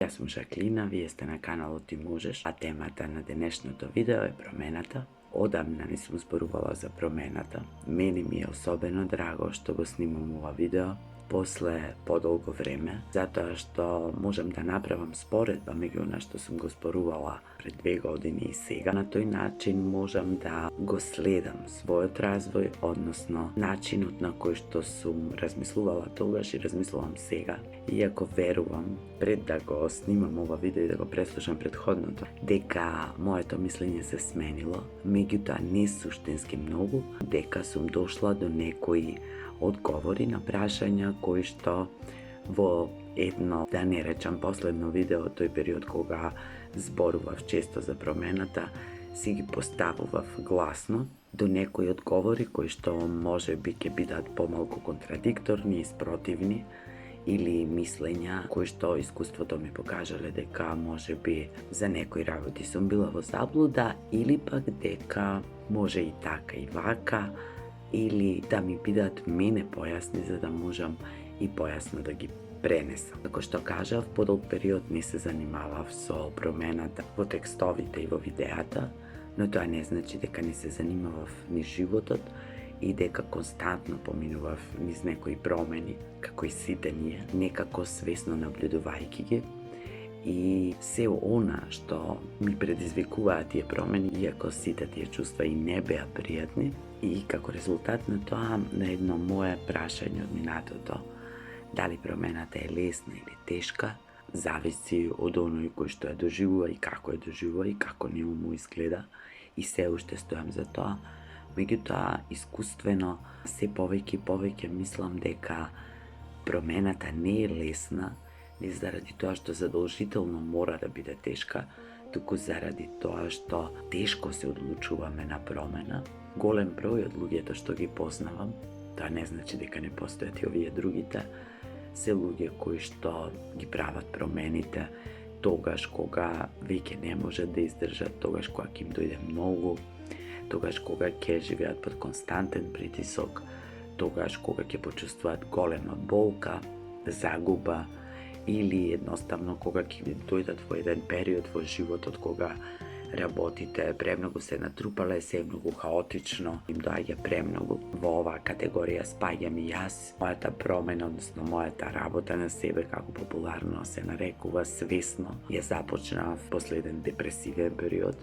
Јас сум Жаклина, вие сте на каналот Ти можеш, а темата на денешното видео е промената. Одамна не сум зборувала за промената. Мене ми е особено драго што го снимам ова видео после подолго време, затоа што можам да направам споредба меѓу она што сум го зборувала пред 2 години и сега. На тој начин можам да го следам својот развој, односно начинот на кој што сум размислувала тогаш и размислувам сега. Иако верувам, пред да го снимам ова видео и да го преслушам претходното, дека моето мислење се сменило, меѓутоа не суштински многу, дека сум дошла до некои одговори на прашања кои што во едно, да не речам последно видео, тој период кога зборував често за промената, си ги поставував гласно, до некои одговори кои што може би ќе бидат помалку контрадикторни и спротивни, или мислења кои што искуството ми покажале дека може би за некои работи сум била во заблуда, или пак дека може и така и вака, или да ми бидат мене појасни за да можам и појасно да ги пренесам. Како што кажав, подолг период не се занимавав со промената во текстовите и во видеата, но тоа не значи дека не се занимавав ни животот и дека константно поминував низ некои промени, како и сите ние, некако свесно наблюдувајќи ги. И се она што ми предизвикуваа тие промени, иако сите тие чувства и не беа пријатни, и како резултат на тоа, на едно мое прашање од минатото, дали промената е лесна или тешка, зависи од оној кој што ја доживува и како ја доживува и како не му изгледа, и се уште стојам за тоа. Меѓутоа, искуствено, се повеќе и повеќе мислам дека промената не е лесна, не заради тоа што задолжително мора да биде тешка, туку заради тоа што тешко се одлучуваме на промена. Голем број од луѓето што ги познавам, тоа не значи дека не постојат и овие другите, се луѓе кои што ги прават промените тогаш кога веќе не можат да издржат, тогаш кога ќе им дојде многу, тогаш кога ќе живеат под константен притисок, тогаш кога ќе почувствуваат голема болка, загуба, или едноставно кога ќе дојдат во еден период во животот кога работите премногу се натрупале, се многу хаотично, им доаѓа премногу. Во оваа категорија спаѓам и јас. Мојата промена, односно мојата работа на себе, како популарно се нарекува, свесно ја започнав после еден депресивен период,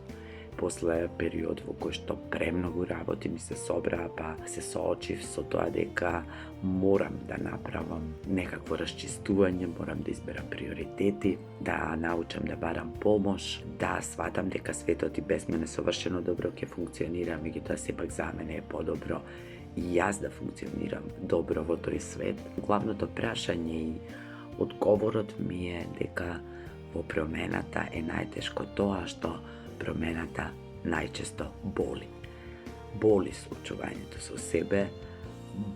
после период во кој што премногу работи ми се собраа, па се соочив со тоа дека морам да направам некакво расчистување, морам да изберам приоритети, да научам да барам помош, да сватам дека светот и без мене совршено добро ќе функционира, меѓутоа сепак за мене е подобро и јас да функционирам добро во тој свет. Главното прашање и одговорот ми е дека во промената е најтешко тоа што промената најчесто боли. Боли случувањето со себе,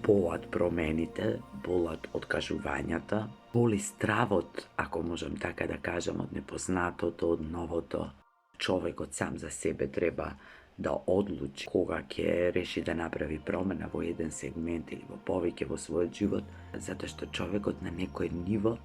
болат промените, болат откажувањата, боли стравот, ако можам така да кажам, од непознатото, од новото. Човекот сам за себе треба да одлучи кога ќе реши да направи промена во еден сегмент или во повеќе во својот живот, затоа што човекот на некој ниво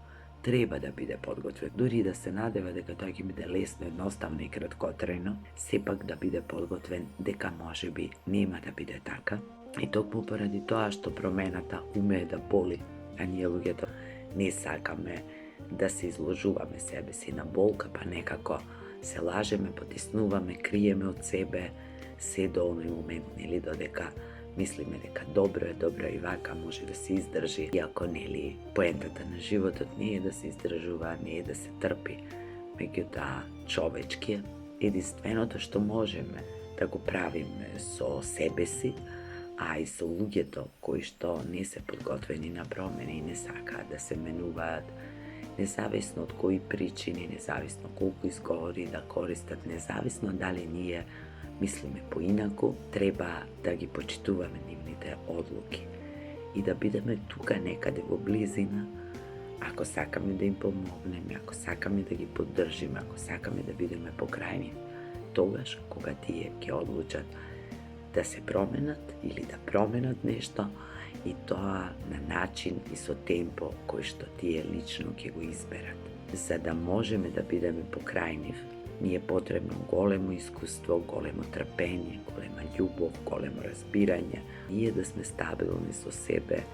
треба да биде подготвен. Дури да се надева дека тоа ќе биде лесно, едноставно и краткотрајно, сепак да биде подготвен дека можеби нема да биде така. И токму поради тоа што промената умее да боли, а ние луѓето не сакаме да се изложуваме себе си на болка, па некако се лажеме, потиснуваме, криеме од себе, се до оној момент, нели, додека мислиме дека добро е и вака, може да се издржи, иако нели поентата на животот не е да се издржува, не е да се трпи, меѓутоа човечки е. Единственото што можеме да го правиме со себе си, а и со луѓето кои што не се подготвени на промени и не сакаат да се менуваат, независно од кои причини, независно колку изговори да користат, независно дали ние мислиме поинаку, треба да ги почитуваме нивните одлуки и да бидеме тука некаде во близина, ако сакаме да им помогнеме, ако сакаме да ги поддржиме, ако сакаме да бидеме покрај нив, тогаш кога тие ќе одлучат да се променат или да променат нешто, и тоа на начин и со темпо кој што тие лично ќе го изберат. за да можеме да бидеме покрај нив, ни е потребно големо искуство, големо трпење, голема љубов, големо разбирање. Ние да сме стабилни со себе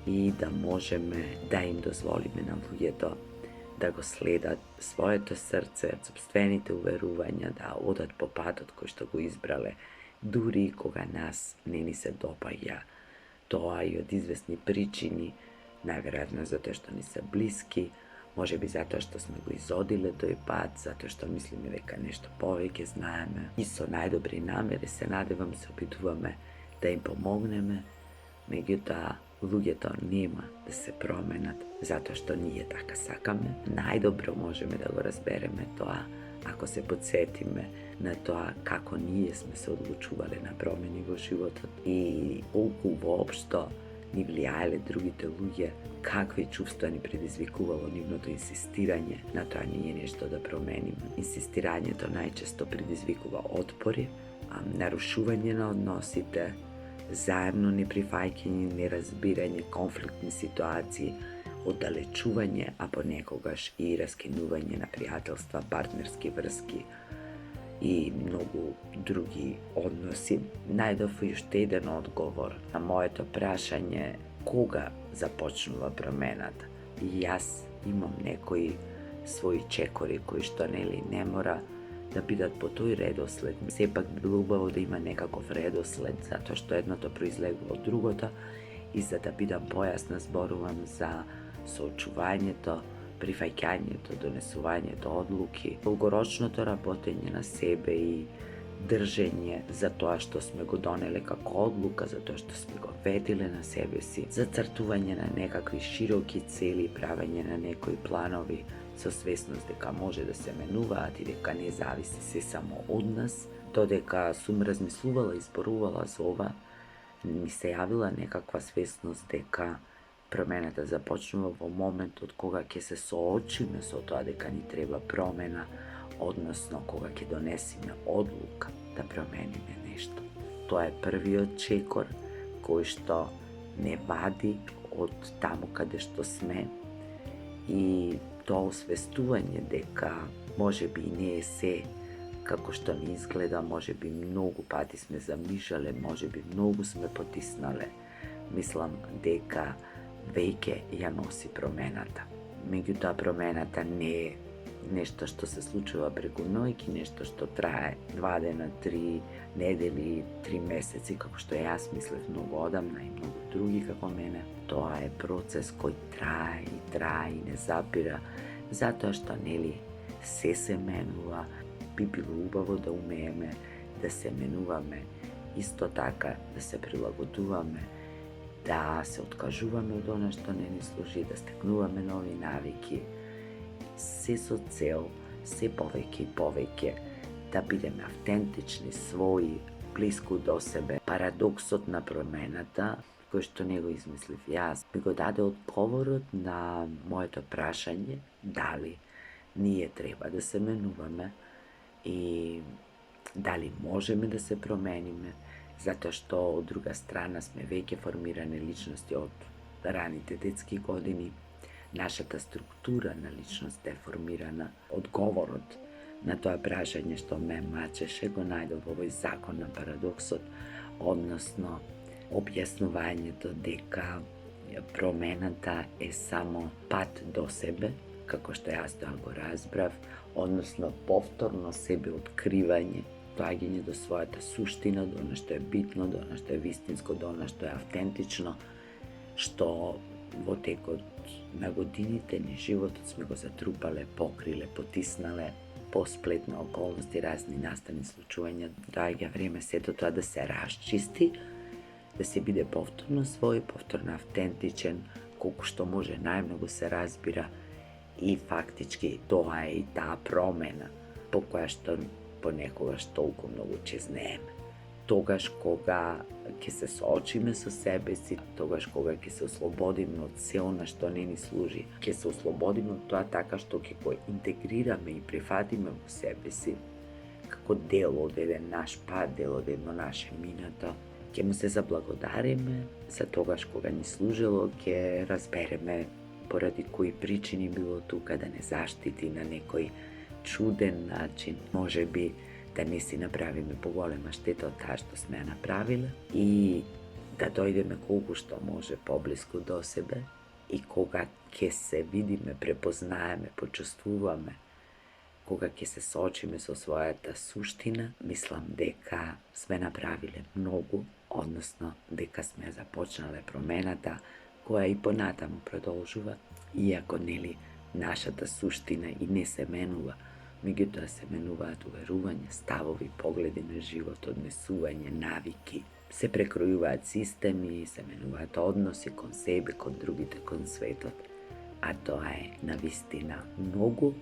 и да можеме да им дозволиме на луѓето да го следат своето срце, собствените уверувања, да одат по патот кој што го избрале, дури кога нас не ни се допаѓа тоа и од известни причини, најверојатно затоа што ни се блиски, можеби затоа што сме го изодиле тој пат, затоа што мислиме дека нешто повеќе знаеме. И со најдобри намери се надевам се опитуваме да им помогнеме, меѓутоа луѓето нема да се променат затоа што ние така сакаме. Најдобро можеме да го разбереме тоа ако се подсетиме на тоа како ние сме се одлучувале на промени во животот и колку воопшто ни влијаеле другите луѓе, какви чувства ни предизвикувало нивното инсистирање на тоа ние нешто да промениме. Инсистирањето најчесто предизвикува отпори, нарушување на односите, заемно неприфаќање, неразбирање, конфликтни ситуации, оддалечување, а понекогаш и раскинување на пријателства, партнерски врски и многу други односи. Најдов уште еден одговор на моето прашање кога започнува промената. И јас имам некои своји чекори кои што не мора да бидат по тој редослед. Сепак би било убаво да има некаков редослед, затоа што едното произлегува од другото и за да бидам појасна зборувам за соочувањето, прифаќањето, донесувањето одлуки, долгорочното работење на себе и држење за тоа што сме го донеле како одлука, за тоа што сме го ветиле на себе си, зацртување на некакви широки цели, правење на некои планови со свесност дека може да се менуваат и дека не зависи се само од нас. Додека сум размислувала и зборувала за ова, ми се јавила некаква свесност дека промената започнува во моментот кога ќе се соочиме со тоа дека ни треба промена, односно кога ќе донесеме одлука да промениме нешто. Тоа е првиот чекор кој што не вади од таму каде што сме и тоа освестување дека можеби и не е се како што ни изгледа, можеби многу пати сме замишале, можеби многу сме потиснале. Мислам дека веќе ја носи промената. Меѓутоа промената не е нешто што се случува преку ноќ, нешто што трае 2 дена, 3 недели, 3 месеци, како што јас мислев многу одамна и многу други како мене. Тоа е процес кој трае и не запира, затоа што се менува. Би било убаво да умееме да се менуваме, исто така да се прилагодуваме, да се откажуваме од она што не ни служи, да стекнуваме нови навики, се со цел, се повеќе и повеќе, да бидеме автентични, своји, блиску до себе. Парадоксот на промената, кој што не го измислив јас, ми го даде одговорот на моето прашање дали ние треба да се менуваме и дали можеме да се промениме, затоа што од друга страна сме веќе формирани личности од раните детски години. Нашата структура на личност е формирана. Одговорот на тоа прашање што ме мачеше го најдов во овој закон на парадоксот, односно објаснувањето дека промената е само пат до себе, како што јас тоа го разбрав, односно повторно себе откривање, доаѓање до својата суштина, до она што е битно, до она што е вистинско, до она што е автентично, што во текот на годините ни животот сме го затрупале, покриле, потиснале, по сплет на околности, разни настани случувања. Доаѓа време сето тоа да се расчисти, да се биде повторно свој, повторно автентичен, колку што може најмногу се разбира и фактички тоа е и таа промена по која што понекогаш толку многу чезнееме. Тогаш кога ќе се соочиме со себе си, тогаш кога ќе се ослободиме од се она што не ни служи, ќе се ослободиме од тоа така што ќе го интегрираме и прифатиме во себе си како дел од еден наш пат, дел од едно наше минато, ќе му се заблагодариме за тогаш кога ни служило, ќе разбереме pоради кои причини било тука, да не заштити на некој чуден начин, може би да не си направиме поголема штета од таа што сме ја направиле и да дојдеме колку што може поблиску до себе и кога ќе се видиме, препознаеме, почувствуваме, кога ќе се соочиме со својата суштина, мислам дека сме направиле многу, односно дека сме започнале промената, која и понатаму продолжува, иако нели нашата суштина и не се менува, меѓутоа се менуваат уверувања, ставови, погледи на живот, однесување, навики, се прекројуваат системи, се менуваат односи кон себе, кон другите, кон светот, а тоа е навистина многу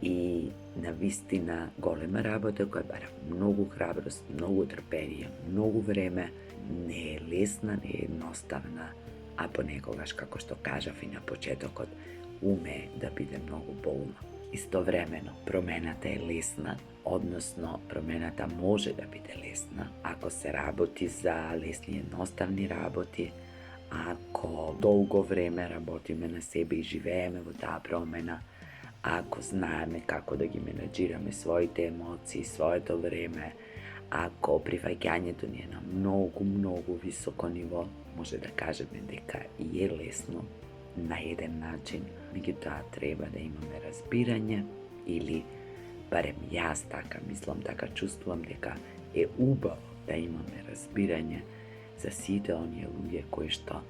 и навистина голема работа која бара многу храброст, многу трпение, многу време, не е лесна, не е едноставна, а понекогаш, како што кажав и на почетокот, умее да биде многу болно. Истовремено, промената е лесна, односно промената може да биде лесна, ако се работи за лесни едноставни работи, ако долго време работиме на себе и живееме во таа промена, ако знаеме како да ги менаџираме своите емоции, своето време, ако прифаќањето ни е на многу високо ниво, може да кажеме дека и е лесно на еден начин, меѓутоа треба да имаме разбирање или барем јас така мислам, така чувствувам дека е убаво да имаме разбирање за сите оние луѓе кои што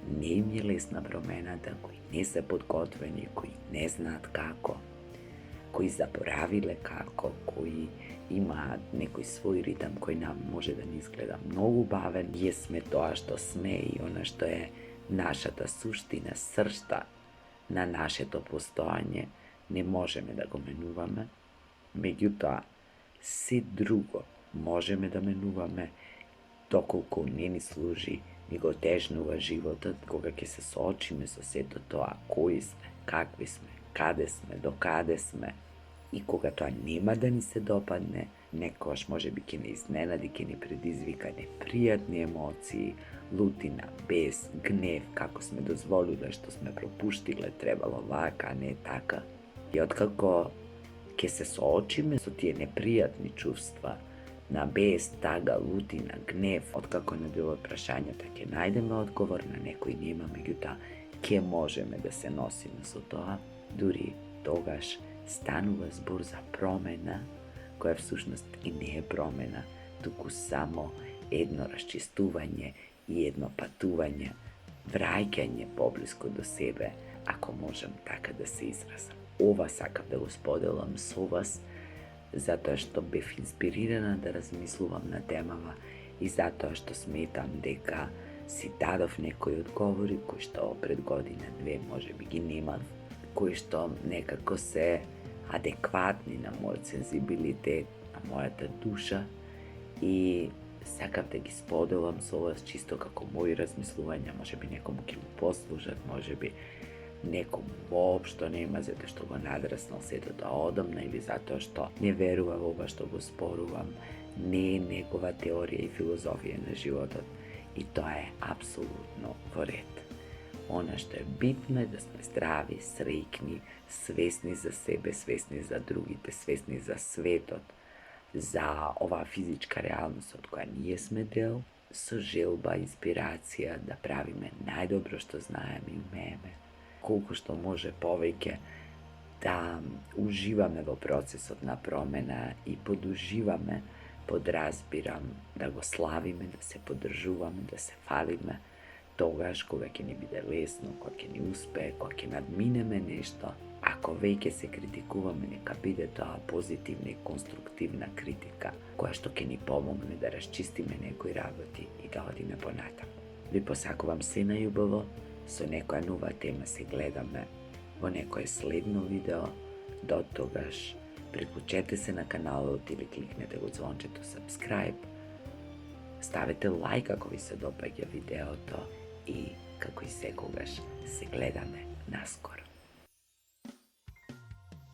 не им е лесна промената, кои не се подготвени, кои не знаат како, кои заборавиле како, кои имаат некој свој ритам кој нам може да ни изгледа многу бавен. Ние сме тоа што сме и она што е нашата суштина, сршта на нашето постојање, не можеме да го менуваме, меѓутоа се друго можеме да менуваме доколку не ни служи, ни го тежнува животот, кога ќе се соочиме со сето тоа, кои сме, какви сме, каде сме, до каде сме, и кога тоа нема да ни се допадне, некогаш може би ќе ни изненади, ќе ни предизвика непријатни емоции, лутина, бес, гнев, како сме дозволиле, што сме пропуштиле, требало вака, а не така. И откако ќе се соочиме со тие непријатни чувства, на бес, тага, лутина, гнев, откако на било прашањата ќе најдеме одговор, на некој нема, меѓутоа ќе можеме да се носиме со тоа, дури тогаш станува збор за промена, која всушност и не е промена, туку само едно расчистување и едно патување, враќање поблиску до себе, ако можам така да се изразам. Ова сакав да го споделам со вас, затоа што бев инспирирана да размислувам на темава и затоа што сметам дека си дадов некои одговори кои што пред година-две може би ги немав, кои што некако се адекватни на мојот сензибилитет, на мојата душа и сакав да ги споделам со вас чисто како мои размислувања, може би некому ќе му послужат, може би некому воопшто нема, затоа што го надраснал сето тоа одамна или затоа што не верува во ова што го спорувам, не е негова теорија и филозофија на животот и тоа е апсолутно во ред. Она што е битно е да сме здрави, среќни, свесни за себе, свесни за другите, свесни за светот, за оваа физичка реалност од која ние сме дел, со желба, инспирација да правиме најдобро што знаеме и умееме, колку што може повеќе да уживаме во процесот на промена и подуживаме, подразбирам, да го славиме, да се поддржуваме, да се фалиме, тогаш кога ќе ни биде лесно, кога ќе ни успее, кога ќе надминеме нешто. Ако веќе се критикуваме, нека биде тоа позитивна и конструктивна критика, која што ќе ни помогне да расчистиме некои работи и да одиме понатаму. Ви посакувам се најубаво, со некоја нова тема се гледаме во некое следно видео. До тогаш, приклучете се на каналот или кликнете го звончето subscribe, ставете лайк ако ви се допаѓа видеото и како и секогаш се гледаме наскоро.